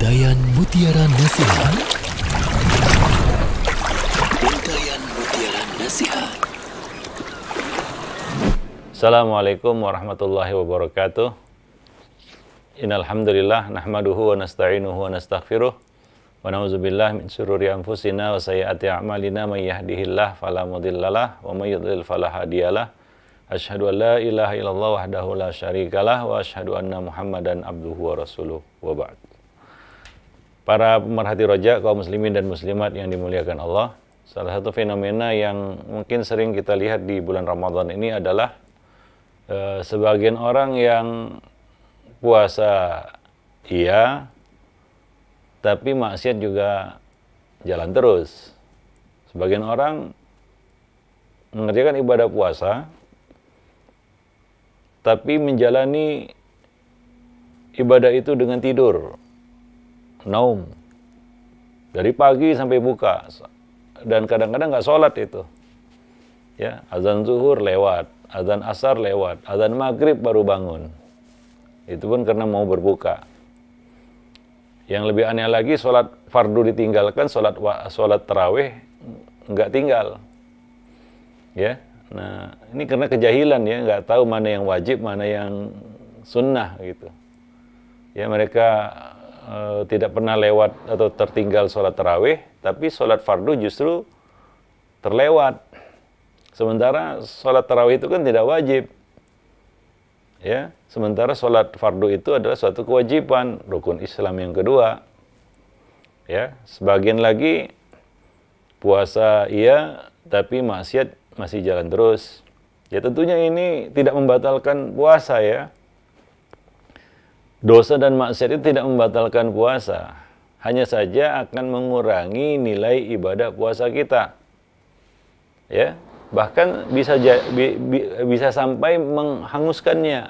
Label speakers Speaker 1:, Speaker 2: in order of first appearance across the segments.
Speaker 1: Untayan Mutiara Nasihat. Untayan Mutiara Nasihat.
Speaker 2: Assalamualaikum warahmatullahi wabarakatuh. Innal hamdalillah nahmaduhu wa nasta'inuhu wa nastaghfiruh wa na'udzubillahi min syururi anfusina wa sayyiati a'malina may yahdihillahu fala mudhillalah wa may yudlil fala hadiyalah. Asyhadu an la ilaha illallah wahdahu la syarikalah wa asyhadu anna Muhammadan abduhu wa rasuluh wa ba'd. Para pemerhati roja kaum muslimin dan muslimat yang dimuliakan Allah, salah satu fenomena yang mungkin sering kita lihat di bulan Ramadan ini adalah sebagian orang yang puasa iya, tapi maksiat juga jalan terus. Sebagian orang mengerjakan ibadah puasa, tapi menjalani ibadah itu dengan tidur, naum, dari pagi sampai buka, dan kadang-kadang nggak sholat itu. Ya, azan zuhur lewat, azan asar lewat, azan maghrib baru bangun. Itu pun karena mau berbuka. Yang lebih aneh lagi, sholat fardu ditinggalkan, sholat tarawih nggak tinggal. Ya, nah ini karena kejahilan ya, nggak tahu mana yang wajib, mana yang sunnah gitu. Ya, mereka tidak pernah lewat atau tertinggal sholat tarawih, tapi sholat fardu justru terlewat. Sementara sholat tarawih itu kan tidak wajib. Ya, sementara sholat fardu itu adalah suatu kewajiban, rukun Islam yang kedua. Ya, sebagian lagi puasa iya, tapi maksiat masih jalan terus. Ya, tentunya ini tidak membatalkan puasa ya. Dosa dan maksiat itu tidak membatalkan puasa, hanya saja akan mengurangi nilai ibadah puasa kita. Ya, bahkan bisa sampai menghanguskannya.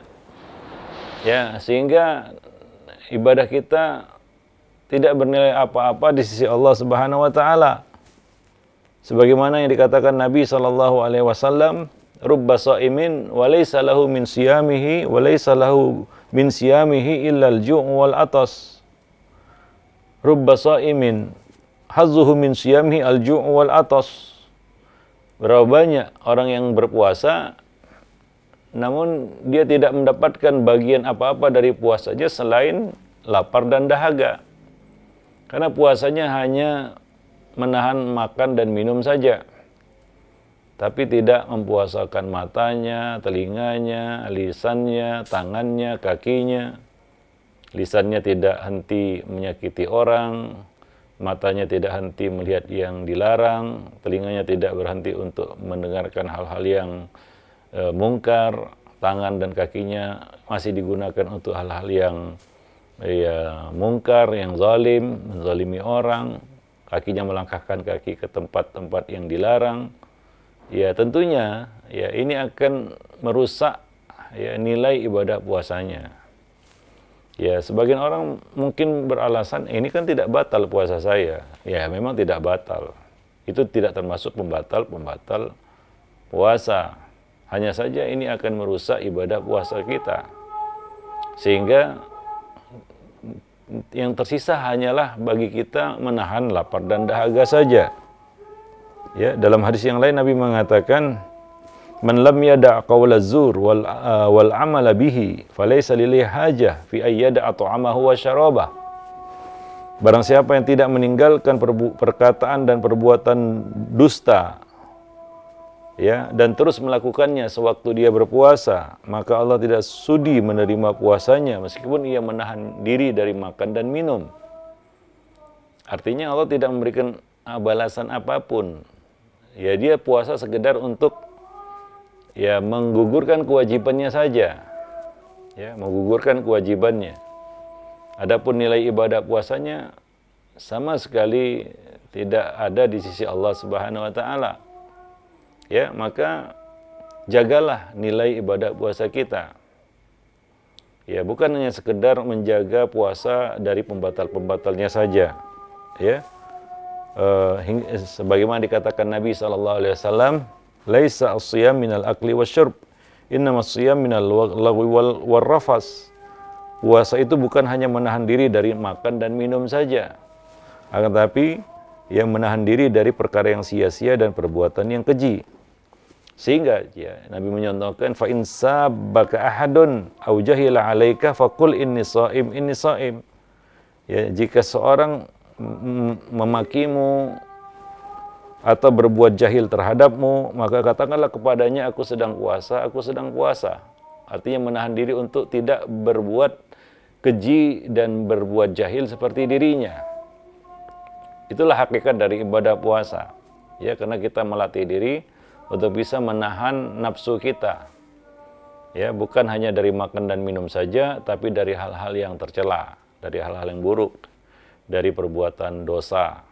Speaker 2: Ya, sehingga ibadah kita tidak bernilai apa-apa di sisi Allah Subhanahu wa taala. Sebagaimana yang dikatakan Nabi sallallahu alaihi wasallam, rubba shaimin wa laysa lahu min siyamihi wa laysa lahu min siyamihi illa al-ju' wal atas. Rubba shaimin hazzuhu min siyamihi al-ju' wal atas. Berapa banyak orang yang berpuasa namun dia tidak mendapatkan bagian apa-apa dari puasanya selain lapar dan dahaga. Karena puasanya hanya menahan makan dan minum saja, tapi tidak mempuasakan matanya, telinganya, lisannya, tangannya, kakinya. Lisannya tidak henti menyakiti orang, matanya tidak henti melihat yang dilarang, telinganya tidak berhenti untuk mendengarkan hal-hal yang mungkar, tangan dan kakinya masih digunakan untuk hal-hal yang mungkar, yang zalim, menzalimi orang, kakinya melangkahkan kaki ke tempat-tempat yang dilarang. Ya, tentunya ya ini akan merusak ya nilai ibadah puasanya. Ya, sebagian orang mungkin beralasan ini kan tidak batal puasa saya. Ya, memang tidak batal. Itu tidak termasuk pembatal puasa. Hanya saja ini akan merusak ibadah puasa kita. Sehingga yang tersisa hanyalah bagi kita menahan lapar dan dahaga saja. Ya, dalam hadis yang lain Nabi mengatakan, "Man lam yada' qaula zur wal amala bihi, falaysa lillahi hajah fi ayyada' ta'amahu wa syarabah." Barang siapa yang tidak meninggalkan perkataan dan perbuatan dusta, ya, dan terus melakukannya sewaktu dia berpuasa, maka Allah tidak sudi menerima puasanya meskipun ia menahan diri dari makan dan minum. Artinya Allah tidak memberikan balasan apapun. Ya, dia puasa sekedar untuk ya menggugurkan kewajibannya saja. Ya, menggugurkan kewajibannya. Adapun nilai ibadah puasanya sama sekali tidak ada di sisi Allah Subhanahu wa taala. Ya, maka jagalah nilai ibadah puasa kita. Ya, bukan hanya sekedar menjaga puasa dari pembatal-pembatalnya saja. Ya, sebagaimana dikatakan Nabi SAW, laisa as-siyam minal akli wasyurb, innama as-siyam minal lagwi wal rafas. puasa itu bukan hanya menahan diri dari makan dan minum saja, akan tetapi yang menahan diri dari perkara yang sia-sia dan perbuatan yang keji. Sehingga ya, Nabi menyontohkan, fa in sabbaka ahadun au jahila 'alaika faqul inni shaim. Ya, jika seorang memakimu atau berbuat jahil terhadapmu, maka katakanlah kepadanya, aku sedang puasa, aku sedang puasa. Artinya menahan diri untuk tidak berbuat keji dan berbuat jahil seperti dirinya. Itulah hakikat dari ibadah puasa. Ya, karena kita melatih diri untuk bisa menahan nafsu kita. Ya, bukan hanya dari makan dan minum saja, tapi dari hal-hal yang tercela, dari hal-hal yang buruk, dari perbuatan dosa.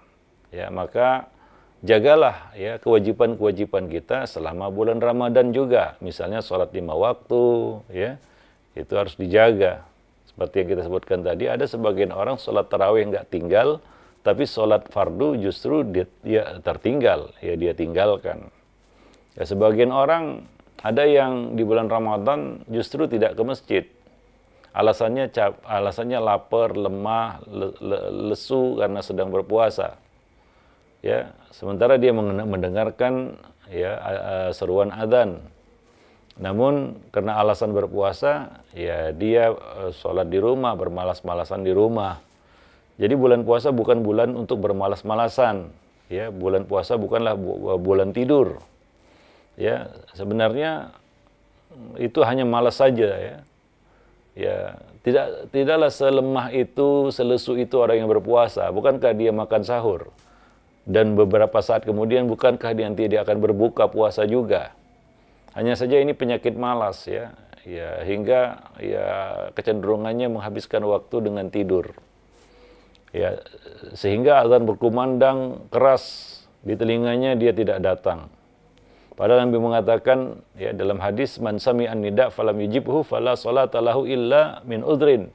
Speaker 2: Ya, maka jagalah ya kewajiban-kewajiban kita selama bulan Ramadan juga. Misalnya sholat 5 waktu, ya, itu harus dijaga. Seperti yang kita sebutkan tadi, ada sebagian orang sholat tarawih nggak tinggal, tapi sholat fardu justru dia tertinggal, ya dia tinggalkan. Ya, sebagian orang ada yang di bulan Ramadan justru tidak ke masjid. Alasannya lapar, lemah, lesu karena sedang berpuasa. Ya, sementara dia mendengarkan ya seruan adzan. Namun karena alasan berpuasa, ya dia sholat di rumah, bermalas-malasan di rumah. Jadi bulan puasa bukan bulan untuk bermalas-malasan. Ya, bulan puasa bukanlah bulan tidur. Ya, sebenarnya itu hanya malas saja ya. Ya, tidaklah selemah itu, selesu itu orang yang berpuasa. Bukankah dia makan sahur? Dan beberapa saat kemudian bukankah nanti dia akan berbuka puasa juga? Hanya saja ini penyakit malas ya. Ya, hingga ya kecenderungannya menghabiskan waktu dengan tidur. Ya, sehingga azan berkumandang keras di telinganya dia tidak datang. Padahal Nabi mengatakan ya dalam hadis, man sami'an nida falam yujibhu fala sholata lahu illa min udhrin.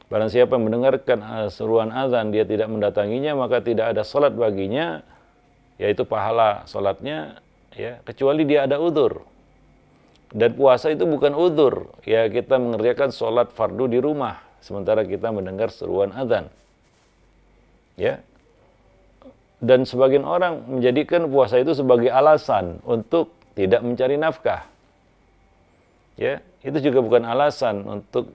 Speaker 2: Barang siapa yang mendengarkan seruan azan dia tidak mendatanginya, maka tidak ada salat baginya, yaitu pahala salatnya ya kecuali dia ada udzur. Dan puasa itu bukan udzur. Ya, kita mengerjakan salat fardu di rumah sementara kita mendengar seruan azan. Ya. Dan sebagian orang menjadikan puasa itu sebagai alasan untuk tidak mencari nafkah. Ya, itu juga bukan alasan untuk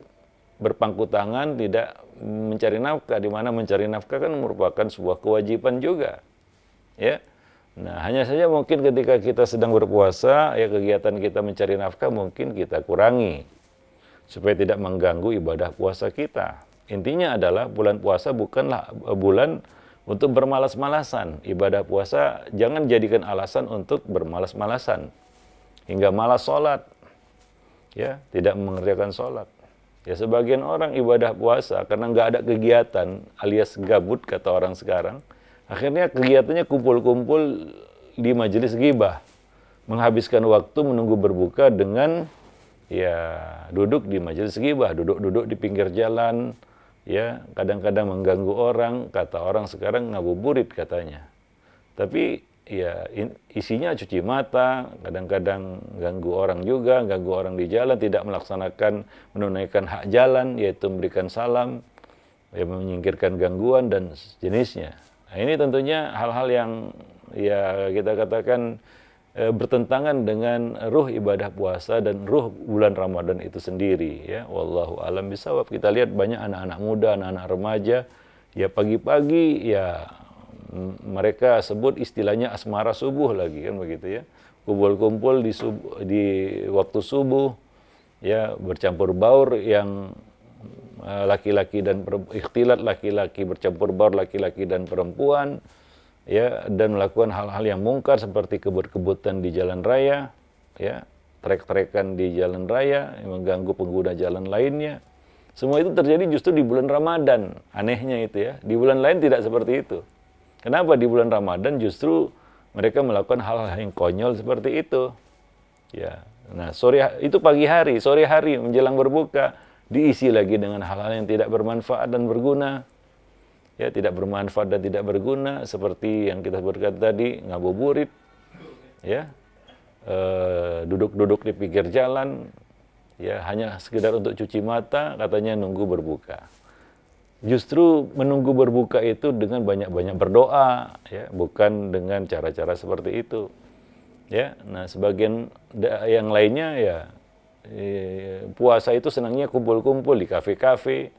Speaker 2: berpangku tangan tidak mencari nafkah, di mana mencari nafkah kan merupakan sebuah kewajiban juga. Ya. Nah, hanya saja mungkin ketika kita sedang berpuasa, ya kegiatan kita mencari nafkah mungkin kita kurangi supaya tidak mengganggu ibadah puasa kita. Intinya adalah bulan puasa bukanlah bulan untuk bermalas-malasan. Ibadah puasa jangan jadikan alasan untuk bermalas-malasan hingga malas sholat, ya tidak mengerjakan sholat. Ya, sebagian orang ibadah puasa karena nggak ada kegiatan alias gabut kata orang sekarang, akhirnya kegiatannya kumpul-kumpul di majelis ghibah, menghabiskan waktu menunggu berbuka dengan ya duduk di majelis ghibah, duduk-duduk di pinggir jalan. Ya, kadang-kadang mengganggu orang, kata orang sekarang ngabuburit katanya. Tapi ya isinya cuci mata, kadang-kadang ganggu orang juga, ganggu orang di jalan, tidak melaksanakan menunaikan hak jalan, yaitu memberikan salam, ya menyingkirkan gangguan dan jenisnya. Nah, ini tentunya hal-hal yang ya kita katakan bertentangan dengan ruh ibadah puasa dan ruh bulan Ramadan itu sendiri ya. Wallahu alam bisawab. Kita lihat banyak anak-anak muda, anak-anak remaja ya pagi-pagi ya mereka sebut istilahnya asmara subuh lagi kan begitu ya. Kumpul-kumpul di waktu subuh ya bercampur baur yang laki-laki dan ikhtilat laki-laki bercampur baur laki-laki dan perempuan. Ya, dan melakukan hal-hal yang mungkar seperti kebut-kebutan di jalan raya, ya, trek-trekan di jalan raya, yang mengganggu pengguna jalan lainnya. Semua itu terjadi justru di bulan Ramadan. Anehnya itu ya, di bulan lain tidak seperti itu. Kenapa di bulan Ramadan justru mereka melakukan hal-hal yang konyol seperti itu? Ya, nah itu pagi hari, sore hari menjelang berbuka diisi lagi dengan hal-hal yang tidak bermanfaat dan berguna. Ya, tidak bermanfaat dan tidak berguna seperti yang kita sebutkan tadi, ngabuburit, ya, duduk-duduk di pinggir jalan, ya hanya sekedar untuk cuci mata, katanya nunggu berbuka. Justru menunggu berbuka itu dengan banyak-banyak berdoa, ya, bukan dengan cara-cara seperti itu. Ya, nah sebagian yang lainnya ya puasa itu senangnya kumpul-kumpul di kafe-kafe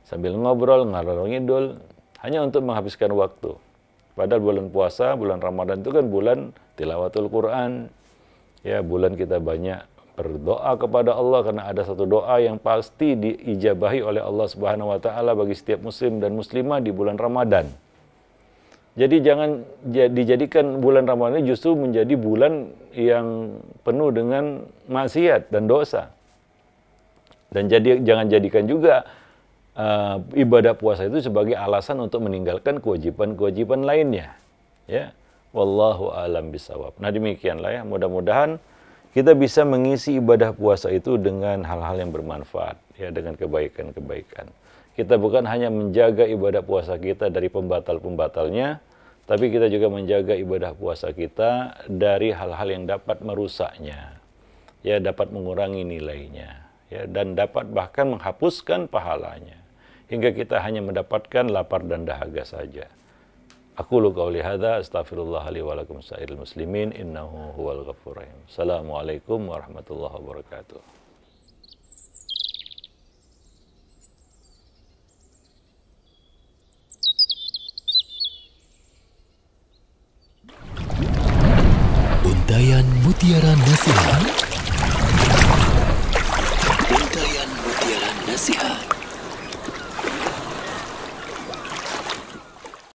Speaker 2: sambil ngobrol, ngalor ngidul, hanya untuk menghabiskan waktu. Padahal bulan puasa, bulan Ramadan itu kan bulan tilawatul Quran. Ya, bulan kita banyak berdoa kepada Allah karena ada satu doa yang pasti diijabahi oleh Allah Subhanahu wa taala bagi setiap muslim dan muslimah di bulan Ramadan. Jadi jangan dijadikan bulan Ramadan ini justru menjadi bulan yang penuh dengan maksiat dan dosa. Dan jangan jadikan juga ibadah puasa itu sebagai alasan untuk meninggalkan kewajiban-kewajiban lainnya. Ya. Wallahu a'lam bishawab. Nah, demikianlah ya, mudah-mudahan kita bisa mengisi ibadah puasa itu dengan hal-hal yang bermanfaat, ya, dengan kebaikan-kebaikan. Kita bukan hanya menjaga ibadah puasa kita dari pembatal-pembatalnya, tapi kita juga menjaga ibadah puasa kita dari hal-hal yang dapat merusaknya, ya, dapat mengurangi nilainya, ya, dan dapat bahkan menghapuskan pahalanya, hingga kita hanya mendapatkan lapar dan dahaga saja. Aqulu qauli hadza astaghfirullah li wa lakum sa'iril muslimin innahu huwal ghafurur rahim. Assalamualaikum warahmatullahi wabarakatuh.
Speaker 1: Untayan Mutiara Nasihat. Untayan Mutiara Nasihat.